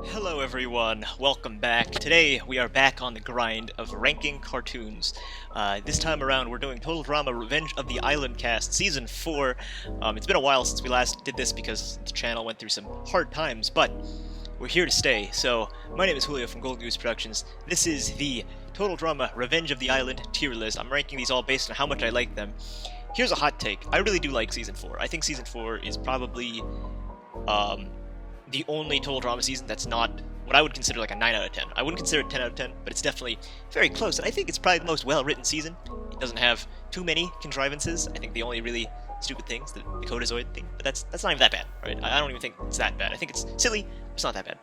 Hello everyone, welcome back. Today we are back on the grind of ranking cartoons. This time around we're doing Total Drama Revenge of the Island Cast Season 4. It's been a while since we last did this because the channel went through some hard times, but we're here to stay. So, my name is Julio from Goose Productions. This is the Total Drama Revenge of the Island tier list. I'm ranking these all based on how much I like them. Here's a hot take. I really do like Season 4. I think Season 4 is probably the only Total Drama season that's not what I would consider like a 9 out of 10. I wouldn't consider it 10 out of 10, but it's definitely very close, and I think it's probably the most well-written season. It doesn't have too many contrivances. I think the only really stupid thing's the Dakota Zoey thing, but that's not even that bad, right? I don't even think it's that bad. I think it's silly, but it's not that bad.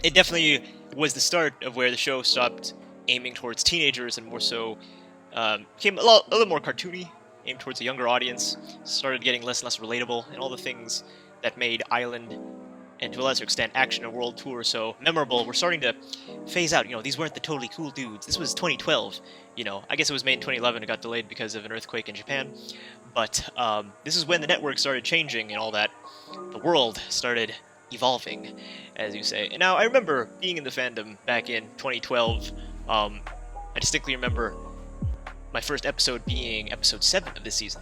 It definitely was the start of where the show stopped aiming towards teenagers and more so became a little more cartoony, aimed towards a younger audience, started getting less and less relatable, and all the things that made Island and to a lesser extent Action and World Tour so memorable, we're starting to phase out. These weren't the totally cool dudes. This was 2012. I guess it was made in 2011. It got delayed because of an earthquake in Japan. But this is when the network started changing and all that. The world started evolving, as you say. And now, I remember being in the fandom back in 2012. I distinctly remember my first episode being episode 7 of this season,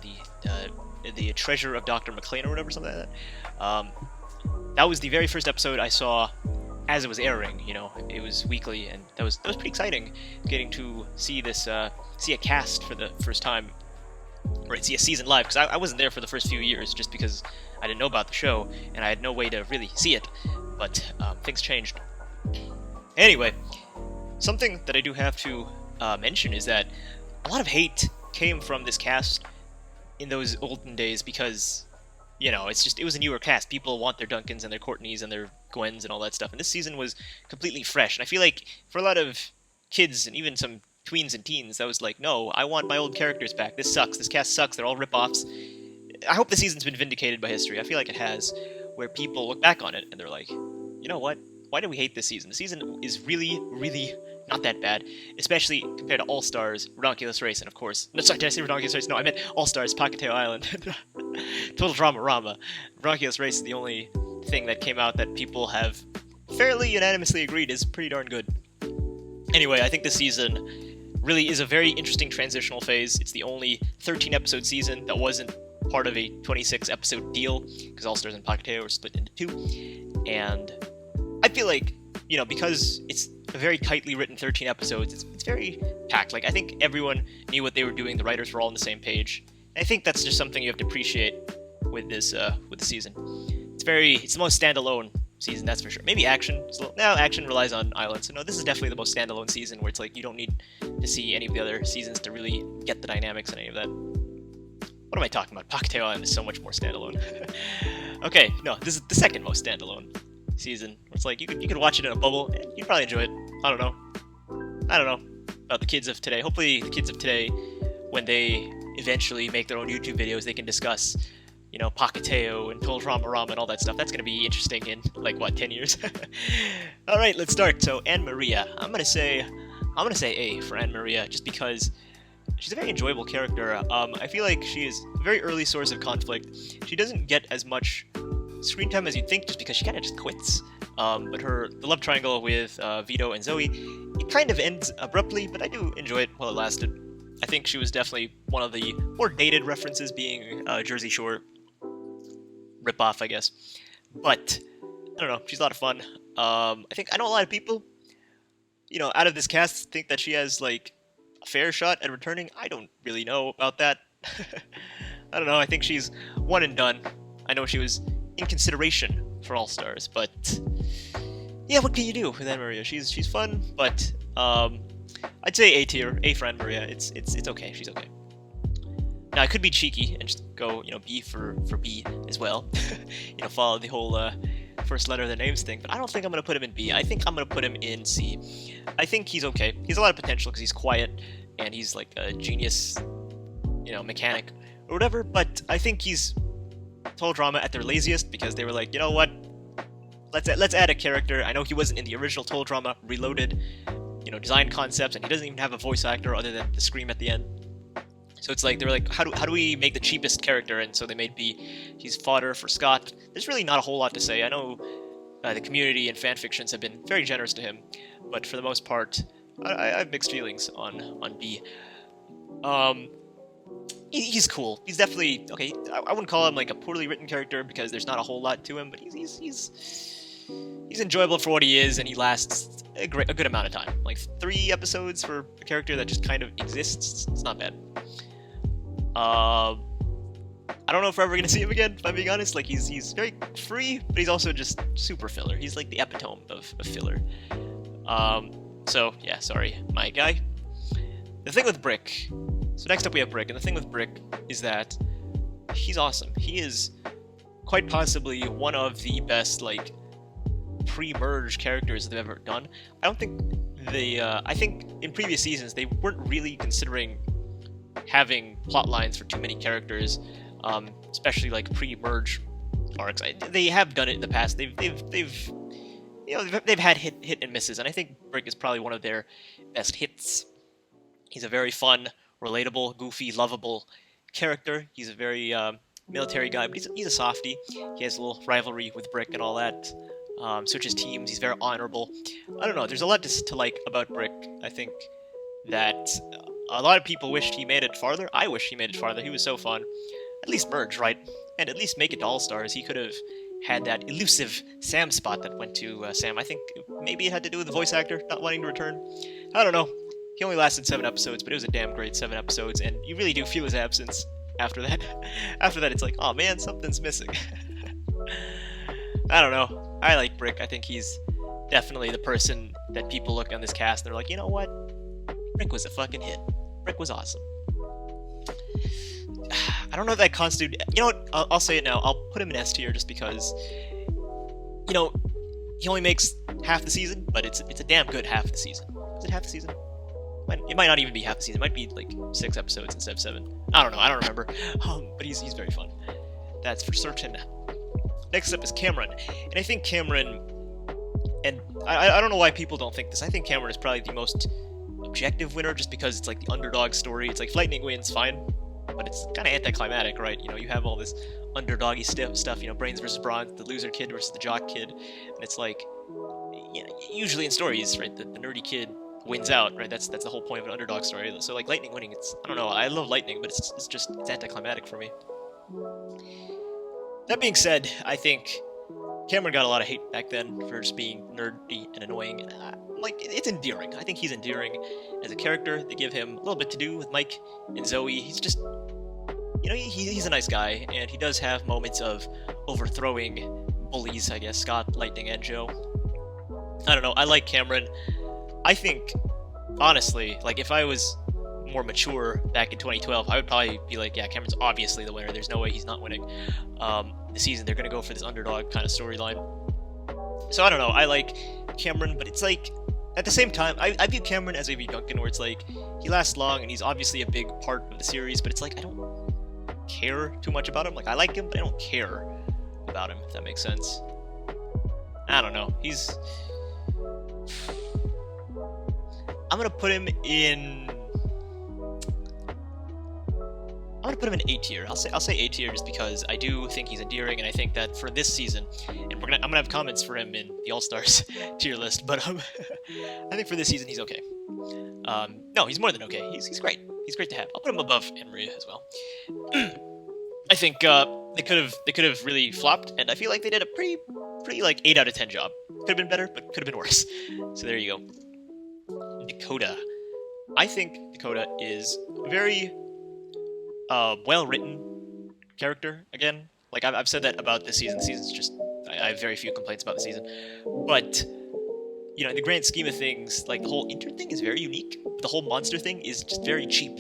the Treasure of Dr. McLean or whatever, something like that. That was the very first episode I saw as it was airing. It was weekly, and that was pretty exciting, getting to see this, see a cast for the first time, right? See a season live, because I wasn't there for the first few years, just because I didn't know about the show, and I had no way to really see it, but things changed. Anyway, something that I do have to mention is that a lot of hate came from this cast in those olden days, because it was a newer cast. People want their Duncans and their Courtneys and their Gwens and all that stuff. And this season was completely fresh. And I feel like for a lot of kids and even some tweens and teens, that was like, no, I want my old characters back. This sucks. This cast sucks. They're all rip-offs. I hope the season's been vindicated by history. I feel like it has, where people look back on it and they're like, you know what? Why did we hate this season? The season is really, really not that bad, especially compared to All-Stars, Redonkulous Race, and of course... No, sorry, did I say Redonkulous Race? No, I meant All-Stars, Pakateo Island. Total Drama Rama. Redonkulous Race is the only thing that came out that people have fairly unanimously agreed is pretty darn good. Anyway, I think this season really is a very interesting transitional phase. It's the only 13-episode season that wasn't part of a 26-episode deal, because All-Stars and Pakateo were split into 2, and I feel like, because it's a very tightly written 13 episodes, it's very packed. Like, I think everyone knew what they were doing, the writers were all on the same page. And I think that's just something you have to appreciate with this, with the season. It's the most standalone season, that's for sure. Maybe Action, Action relies on Island, so no, this is definitely the most standalone season, where it's like, you don't need to see any of the other seasons to really get the dynamics and any of that. What am I talking about? Pakateo Island is so much more standalone. Okay, no, this is the second most standalone season. It's like you could watch it in a bubble and you'd probably enjoy it. I don't know about the kids of today. Hopefully the kids of today, when they eventually make their own YouTube videos, they can discuss Pakateo and Total Drama Rama and all that stuff. That's gonna be interesting in 10 years. All right, let's start. So Anne Maria, I'm gonna say A for Anne Maria, just because she's a very enjoyable character. I feel like she is a very early source of conflict. She doesn't get as much screen time as you'd think, just because she kind of just quits. But the love triangle with Vito and Zoey, it kind of ends abruptly, but I do enjoy it while it lasted. I think she was definitely one of the more dated references, being Jersey Shore ripoff, I guess. But I don't know, she's a lot of fun. I know a lot of people, out of this cast, think that she has a fair shot at returning. I don't really know about that. I don't know. I think she's one and done. I know she was in consideration for All-Stars, but yeah, what can you do with Anne Maria? She's fun, but I'd say A tier, A for Anne Maria. It's okay. She's okay. Now I could be cheeky and just go B for B as well. Follow the whole first letter of their names thing, but I don't think I'm gonna put him in B. I think I'm gonna put him in C. I think he's okay. He has a lot of potential because he's quiet and he's like a genius, mechanic or whatever. But I think he's Total Drama at their laziest, because they were like, you know what? Let's add a character. I know he wasn't in the original Total Drama Reloaded, design concepts, and he doesn't even have a voice actor other than the scream at the end. So it's like, they were like, how do we make the cheapest character? And so they made B. He's fodder for Scott. There's really not a whole lot to say. I know The community and fan fictions have been very generous to him, but for the most part, I have mixed feelings on B. He's cool. He's definitely okay. I wouldn't call him like a poorly written character because there's not a whole lot to him, but he's enjoyable for what he is, and he lasts a good amount of time. Like 3 episodes for a character that just kind of exists. It's not bad. I don't know if we're ever gonna see him again, if I'm being honest. Like he's very free, but he's also just super filler. He's like the epitome of filler. So yeah, sorry, my guy. The thing with Brick. So next up we have Brick, and the thing with Brick is that he's awesome. He is quite possibly one of the best like pre-merge characters they've ever done. I don't think I think in previous seasons they weren't really considering having plot lines for too many characters, especially like pre-merge arcs. They have done it in the past. They've had hit and misses, and I think Brick is probably one of their best hits. He's a very fun, relatable, goofy, lovable character. He's a very military guy, but he's a softie. He has a little rivalry with Brick and all that. Switches teams. He's very honorable. I don't know. There's a lot to like about Brick. I think that a lot of people wished he made it farther. I wish he made it farther. He was so fun. At least merge, right? And at least make it to All-Stars. He could have had that elusive Sam spot that went to Sam. I think maybe it had to do with the voice actor not wanting to return. I don't know. He only lasted 7 episodes, but it was a damn great 7 episodes, and you really do feel his absence after that. After that, it's like, oh man, something's missing. I don't know. I like Brick. I think he's definitely the person that people look on this cast and they're like, you know what? Brick was a fucking hit. Brick was awesome. I don't know if that constitute. You know what? I'll say it now. I'll put him in S tier just because, you know, he only makes half the season, but it's a damn good half the season. Is it half the season? It might not even be half the season. It might be like 6 episodes instead of 7. I don't know. I don't remember. But he's very fun. That's for certain. Next up is Cameron, and I think Cameron, and I don't know why people don't think this. I think Cameron is probably the most objective winner, just because it's like the underdog story. It's like Lightning wins, fine, but it's kind of anticlimactic, right? You know, you have all this underdoggy stuff. You know, brains versus bronze, the loser kid versus the jock kid, and it's like, you know, usually in stories, right, the nerdy kid wins out, right? That's the whole point of an underdog story. So like Lightning winning, I don't know. I love Lightning, but it's anticlimactic for me. That being said, I think Cameron got a lot of hate back then for just being nerdy and annoying. Like, it's endearing. I think he's endearing as a character. They give him a little bit to do with Mike and Zoey. He's just, you know, he's a nice guy, and he does have moments of overthrowing bullies, I guess, Scott, Lightning, and Joe. I don't know. I like Cameron. I think, honestly, like, if I was more mature back in 2012, I would probably be like, yeah, Cameron's obviously the winner. There's no way he's not winning. The season, they're going to go for this underdog kind of storyline. So I don't know. I like Cameron, but it's like, at the same time, I view Cameron as A.V. Duncan, where it's like, he lasts long and he's obviously a big part of the series, but it's like, I don't care too much about him. Like, I like him, but I don't care about him, if that makes sense. I don't know. I'm going to put him in A tier. I'll say A tier just because I do think he's endearing, and I think that for this season, and I'm gonna have comments for him in the All-Stars tier list, but I think for this season he's okay. No, he's more than okay. He's great. He's great to have. I'll put him above Maria as well. I think they could have really flopped, and I feel like they did a pretty like 8 out of 10 job. Could have been better, but could have been worse. So there you go. Dakota. I think Dakota is very well-written character, again. Like, I've said that about this season. The season's just, I have very few complaints about the season. But, you know, in the grand scheme of things, like, the whole intern thing is very unique. The whole monster thing is just very cheap.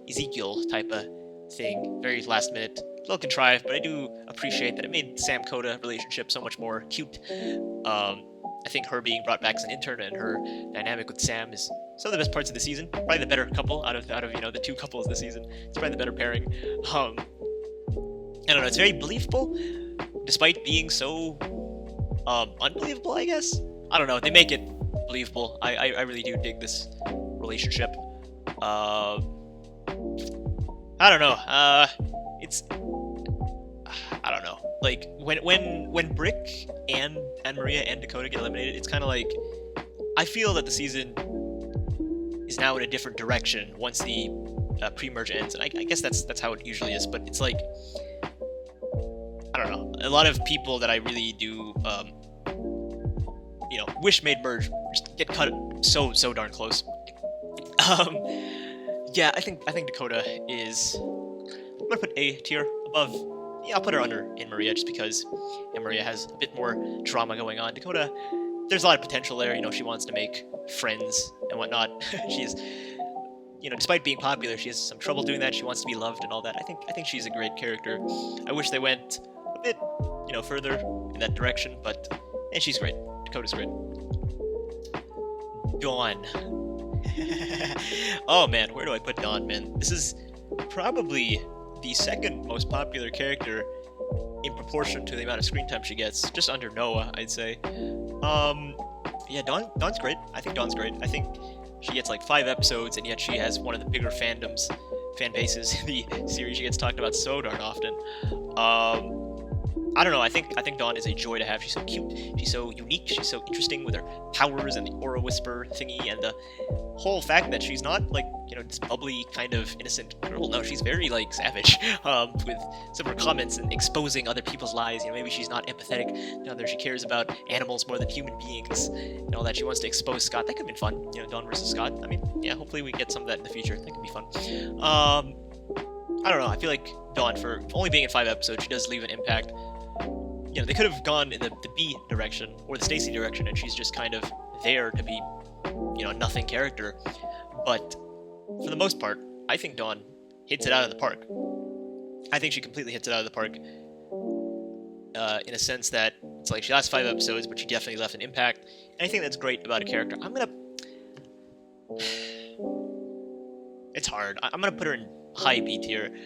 Ezekiel type of thing. Very last minute. A little contrived, but I do appreciate that it made Sam-Coda relationship so much more cute. I think her being brought back as an intern and her dynamic with Sam is some of the best parts of the season. Probably the better couple out of you know, the 2 couples this season. It's probably the better pairing. I don't know. It's very believable, despite being so unbelievable, I guess. I don't know. They make it believable. I really do dig this relationship. I don't know. I don't know. like when Brick and Maria and Dakota get eliminated, it's kind of like I feel that the season is now in a different direction once the pre-merge ends, and I guess that's how it usually is. But it's like I don't know, a lot of people that I really do wish made merge just get cut so darn close. Yeah, I think Dakota is. I'm gonna put A tier above. Yeah, I'll put her under in Maria just because Maria has a bit more drama going on. Dakota, there's a lot of potential there. She wants to make friends and whatnot. She's, despite being popular, she has some trouble doing that. She wants to be loved and all that. I think she's a great character. I wish they went a bit, further in that direction, but she's great. Dakota's great. Dawn. Oh man, where do I put Dawn, man? This is probably the second most popular character in proportion to the amount of screen time she gets, just under Noah, I'd say. Yeah, Dawn's great. I think Dawn's great. I think she gets like 5 episodes, and yet she has one of the bigger fan bases in the series. She gets talked about so darn often. I don't know. I think Dawn is a joy to have. She's so cute. She's so unique. She's so interesting with her powers and the aura whisper thingy, and the whole fact that she's not like this bubbly kind of innocent girl. No, she's very like savage with some of her comments and exposing other people's lies. Maybe she's not empathetic to others. She cares about animals more than human beings and all that. She wants to expose Scott. That could have been fun. Dawn versus Scott. I mean, yeah. Hopefully we get some of that in the future. That could be fun. I don't know. I feel like Dawn, for only being in 5 episodes, she does leave an impact. They could have gone in the B direction or the Staci direction, and she's just kind of there to be, a nothing character. But for the most part, I think Dawn hits it out of the park. I think she completely hits it out of the park. In a sense that it's like she lasts 5 episodes, but she definitely left an impact. And I think that's great about a character. It's hard. I'm gonna put her in high B tier.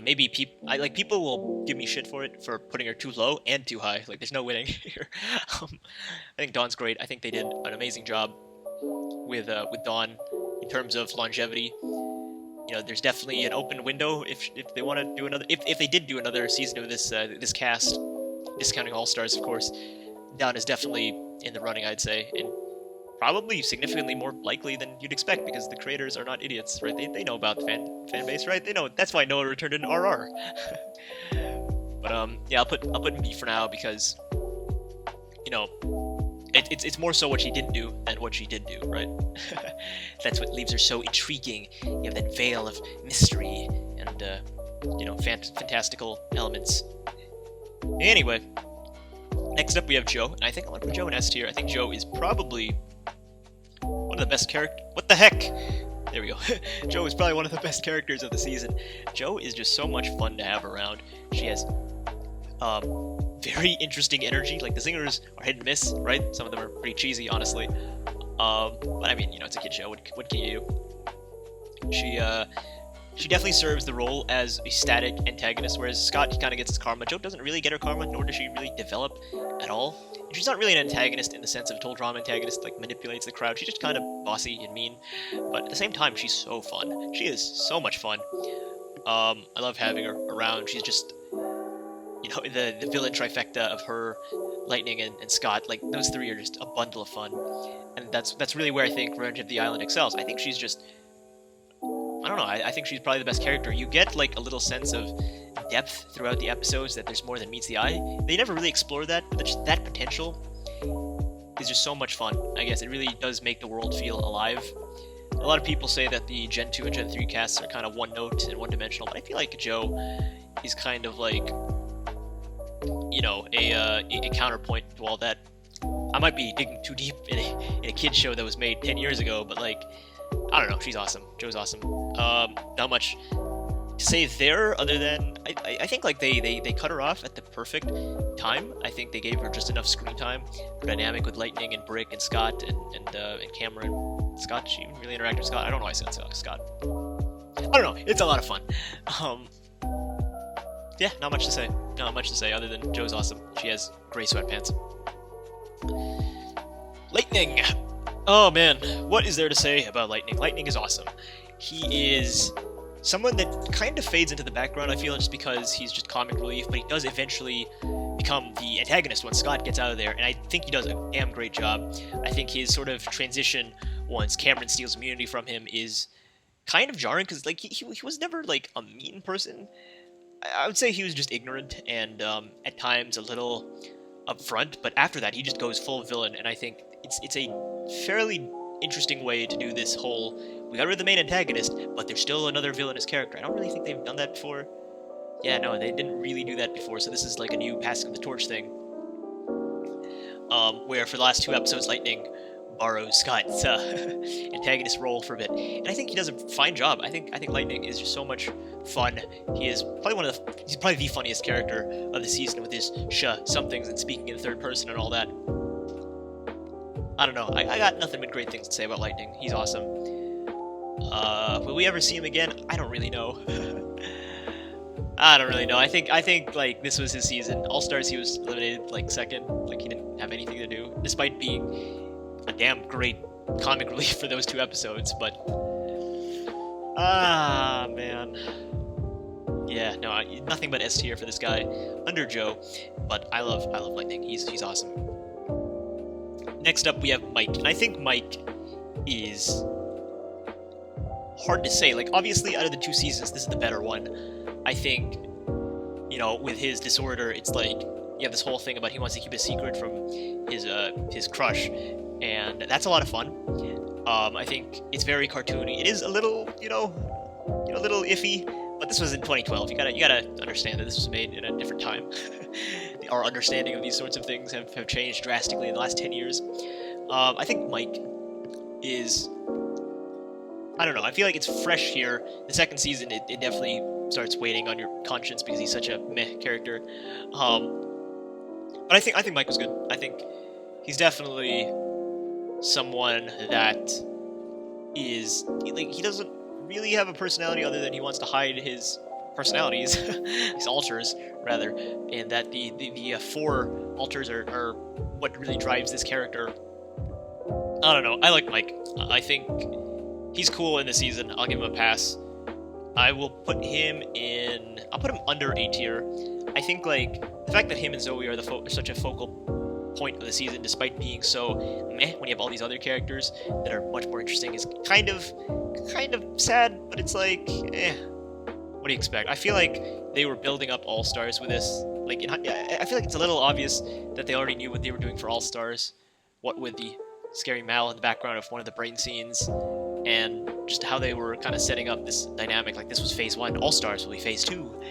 Maybe people will give me shit for it for putting her too low and too high. Like, there's no winning here. I think Dawn's great. I think they did an amazing job with Dawn in terms of longevity. There's definitely an open window if they want to do another. If they did do another season of this cast, discounting All Stars, of course, Dawn is definitely in the running, I'd say, and probably significantly more likely than you'd expect, because the creators are not idiots, right? They know about the fan base, right? They know. That's why Noah returned in RR. But yeah, I'll put in B for now because it's more so what she didn't do than what she did do, right? That's what leaves her so intriguing. You have that veil of mystery and fantastical elements. Anyway, next up we have Joe, and I think I'm gonna put Joe in S tier. I think Joe is probably one of the best characters. What the heck? There we go. Joe is probably one of the best characters of the season. Joe is just so much fun to have around. She has very interesting energy. Like, the singers are hit and miss, right? Some of them are pretty cheesy, honestly. But I mean, it's a kid show. What can you do? She definitely serves the role as a static antagonist, whereas Scott, he kind of gets his karma. Joe doesn't really get her karma, nor does she really develop at all. And she's not really an antagonist in the sense of a total drama antagonist, like manipulates the crowd. She's just kind of bossy and mean, but at the same time, she's so fun. She is so much fun. I love having her around. She's just, the villain trifecta of her, Lightning, and Scott. Like, those 3 are just a bundle of fun, and that's really where I think Revenge of the Island excels. I think she's just, I don't know, I think she's probably the best character. You get, like, a little sense of depth throughout the episodes, that there's more than meets the eye. They never really explore that, but just that potential is just so much fun. I guess it really does make the world feel alive. A lot of people say that the Gen 2 and Gen 3 casts are kind of one-note and one-dimensional, but I feel like Joe is kind of like, a counterpoint to all that. I might be digging too deep in a kid's show that was made 10 years ago, but, like, I don't know, she's awesome. Joe's awesome. Not much to say there, other than I think, like, they cut her off at the perfect time. I think they gave her just enough screen time. Her dynamic with Lightning and Brick and Scott and Cameron. Scott, she even really interacted with Scott. I don't know why I said Scott. I don't know. It's a lot of fun. Yeah, not much to say. Not much to say other than Joe's awesome. She has gray sweatpants. Lightning! Oh man, what is there to say about Lightning? Lightning is awesome. He is someone that kind of fades into the background, I feel, just because he's just comic relief, but he does eventually become the antagonist when Scott gets out of there, and I think he does a damn great job. I think his sort of transition once Cameron steals immunity from him is kind of jarring, because like he was never like a mean person. I would say he was just ignorant and at times a little upfront, but after that he just goes full villain, and I think it's a fairly interesting way to do this whole, we got rid of the main antagonist, but there's still another villainous character. I don't really think they've done that before. Yeah, no, they didn't really do that before, so this is like a new passing of the torch thing. Where for the last 2 episodes, Lightning borrows Scott's antagonist role for a bit, and I think he does a fine job. I think Lightning is just so much fun. He is probably he's probably the funniest character of the season with his somethings and speaking in third person and all that. I don't know. I got nothing but great things to say about Lightning. He's awesome. Will we ever see him again? I don't really know. I don't really know. I think like this was his season. All Stars, he was eliminated like second. Like he didn't have anything to do, despite being a damn great comic relief for those 2 episodes. But man, yeah, no, nothing but S tier for this guy under Joe. But I love Lightning. He's awesome. Next up, we have Mike, and I think Mike is hard to say. Like, obviously, out of the 2 seasons, this is the better one. I think, you know, with his disorder, it's like you have this whole thing about he wants to keep a secret from his crush, and that's a lot of fun. I think it's very cartoony. It is a little, a little iffy, but this was in 2012. You gotta understand that this was made in a different time. Our understanding of these sorts of things have changed drastically in the last 10 years. I think Mike is, I don't know, I feel like it's fresh here. The second season, it definitely starts weighing on your conscience because he's such a meh character. But I think Mike was good. I think he's definitely someone that is, like, he doesn't really have a personality other than he wants to hide his personalities, his alters, rather, and that the 4 alters are what really drives this character. I don't know. I like Mike. I think he's cool in the season. I'll give him a pass. I will put him in... I'll put him under A tier. I think, like, the fact that him and Zoey are such a focal point of the season, despite being so meh when you have all these other characters that are much more interesting, is kind of sad, but it's like, what do you expect? I feel like they were building up All-Stars with this. Like, I feel like it's a little obvious that they already knew what they were doing for All-Stars, what with the scary Mal in the background of one of the brain scenes, and just how they were kind of setting up this dynamic. Like, this was Phase 1, All-Stars will be Phase 2.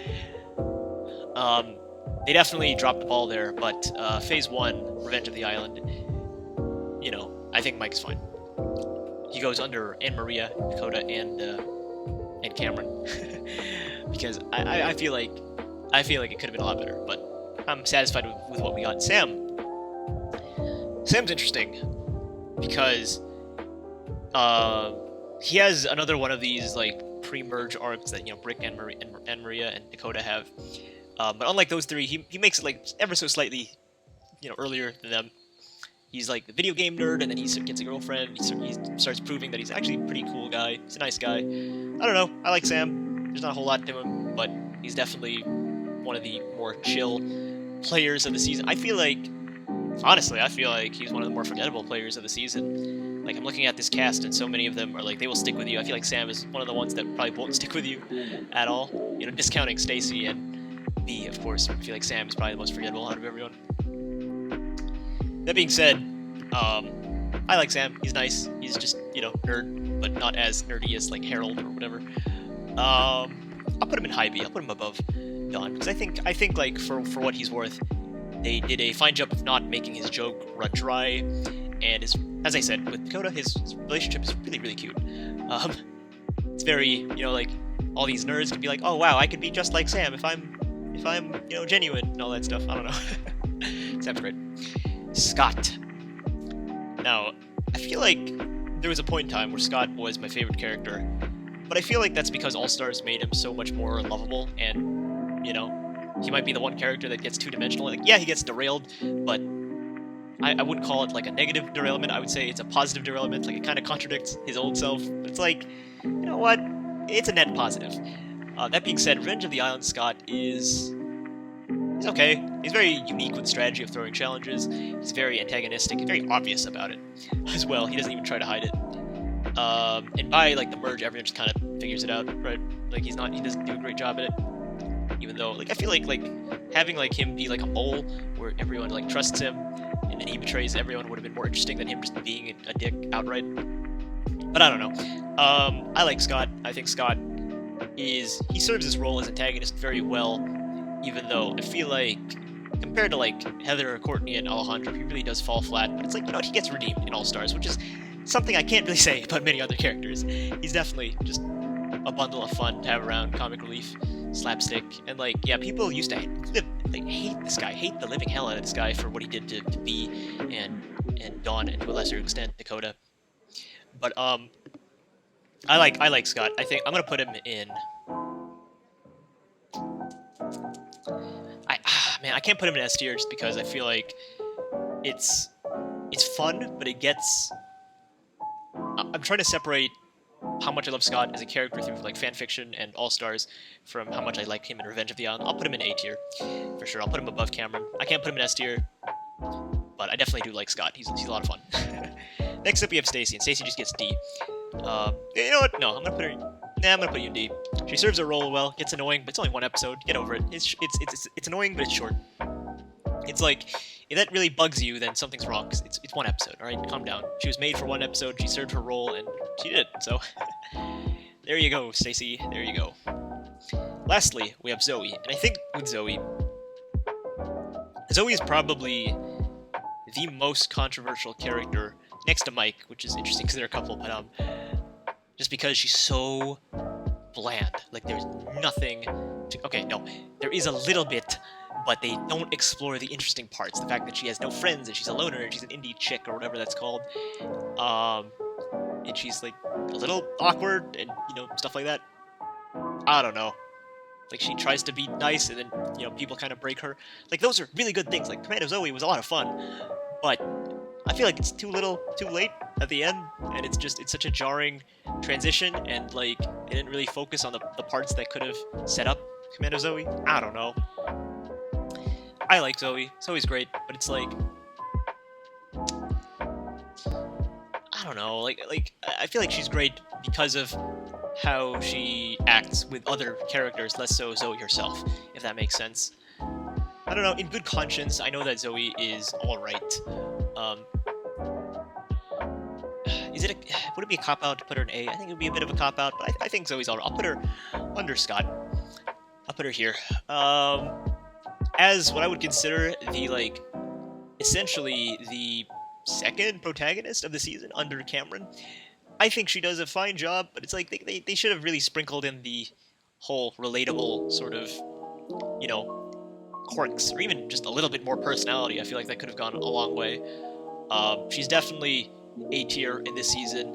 They definitely dropped the ball there, but Phase 1, Revenge of the Island, I think Mike's fine. He goes under Anne Maria, Dakota, and Cameron. Because I feel like it could have been a lot better, but I'm satisfied with what we got. Sam's interesting because he has another one of these like pre-merge arcs that Brick and Maria and Dakota have. But unlike those 3, he makes it like ever so slightly earlier than them. He's like the video game nerd, and then he gets a girlfriend. He starts proving that he's actually a pretty cool guy. He's a nice guy. I don't know. I like Sam. There's not a whole lot to him, but he's definitely one of the more chill players of the season. Honestly, I feel like he's one of the more forgettable players of the season. Like, I'm looking at this cast, and so many of them are like, they will stick with you. I feel like Sam is one of the ones that probably won't stick with you at all. Discounting Staci and B, of course. I feel like Sam is probably the most forgettable out of everyone. That being said, I like Sam. He's nice. He's just, nerd, but not as nerdy as, like, Harold or whatever. I'll put him in high B. I'll put him above Don, because I think like, for what he's worth, they did a fine job of not making his joke run dry, and as I said, with Dakota, his relationship is really, really cute. It's very, like, all these nerds can be like, oh wow, I could be just like Sam if I'm genuine and all that stuff. I don't know. Sam's great. Scott. Now, I feel like there was a point in time where Scott was my favorite character, but I feel like that's because All-Stars made him so much more lovable, and, he might be the one character that gets two-dimensional. Like, yeah, he gets derailed, but I wouldn't call it, like, a negative derailment. I would say it's a positive derailment. Like, it kind of contradicts his old self. But it's like, you know what? it's a net positive. That being said, Revenge of the Island Scott is... he's okay. He's very unique with the strategy of throwing challenges. He's very antagonistic, very obvious about it as well. He doesn't even try to hide it. And by like the merge, everyone just kind of figures it out, right? Like he doesn't do a great job at it. Even though, like, I feel like having like him be like a mole where everyone like trusts him and then he betrays everyone would have been more interesting than him just being a dick outright. But I don't know. I like Scott. I think Scott he serves his role as antagonist very well, even though I feel like compared to like Heather, Courtney, and Alejandro, he really does fall flat. But it's like, you know, he gets redeemed in All Stars, which is something I can't really say about many other characters. He's definitely just a bundle of fun to have around, comic relief, slapstick, and like, yeah, people used to hate this guy, hate the living hell out of this guy for what he did to Bea and Dawn, and to a lesser extent Dakota. But I like Scott. I think I'm gonna put him in. Man, I can't put him in S tier just because I feel like it's fun, but it gets. I'm trying to separate how much I love Scott as a character through like fanfiction and All Stars from how much I like him in Revenge of the Island. I'll put him in A tier for sure. I'll put him above Cameron. I can't put him in S tier, but I definitely do like Scott. He's a lot of fun. Next up, we have Staci, and Staci just gets D. You know what? No, I'm gonna put you in D. She serves her role well. Gets annoying, but it's only one episode. Get over it. It's annoying, but it's short. It's like, if that really bugs you, then something's wrong. Cause it's one episode. All right, calm down. She was made for one episode. She served her role, and she did. So there you go, Staci. There you go. Lastly, we have Zoey, and I think with Zoey is probably the most controversial character next to Mike, which is interesting because there are a couple, but just because she's so bland. Like, there's nothing to... Okay, no, there is a little bit, but they don't explore the interesting parts. The fact that she has no friends, and she's a loner, and she's an indie chick, or whatever that's called. And she's, like, a little awkward, and, you know, stuff like that. I don't know. Like, she tries to be nice, and then, you know, people kind of break her. Like, those are really good things. Like, Commando Zoey was a lot of fun, but I feel like it's too little, too late at the end, and it's such a jarring transition, and, like, they didn't really focus on the parts that could have set up Commando Zoey. I don't know. I like Zoey. Zoey's great, but it's like... I don't know, like, I feel like she's great because of how she acts with other characters, less so Zoey herself, if that makes sense. I don't know, in good conscience, I know that Zoey is alright. Would it be a cop-out to put her in A? I think it would be a bit of a cop-out, but I think Zoey's alright. I'll put her under Scott. I'll put her here. As what I would consider the, like, essentially the second protagonist of the season under Cameron. I think she does a fine job, but it's like they should have really sprinkled in the whole relatable sort of, you know, quirks, or even just a little bit more personality. I feel like that could have gone a long way. She's definitely A tier in this season,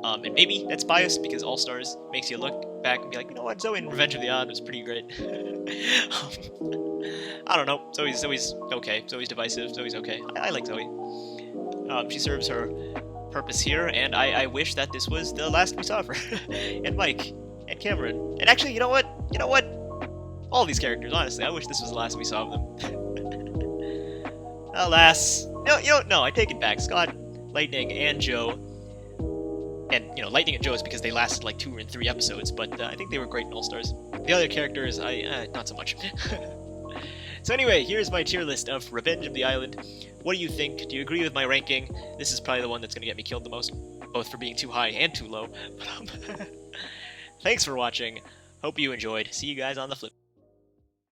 and maybe that's biased because All Stars makes you look back and be like, you know what, Zoey in Revenge of the Island was pretty great. I don't know. Zoey's okay. Zoey's divisive. Zoey's okay. I like Zoey. She serves her purpose here, and I wish that this was the last we saw of her. And Mike, and Cameron. And actually, you know what? All these characters, honestly, I wish this was the last we saw of them. Alas. No, I take it back. Scott, Lightning, and Joe. And, you know, Lightning and Joe is because they lasted like 2 or 3 episodes, but I think they were great in All Stars. The other characters, not so much. So anyway, here's my tier list of Revenge of the Island. What do you think? Do you agree with my ranking? This is probably the one that's going to get me killed the most, both for being too high and too low. Thanks for watching. Hope you enjoyed. See you guys on the flip.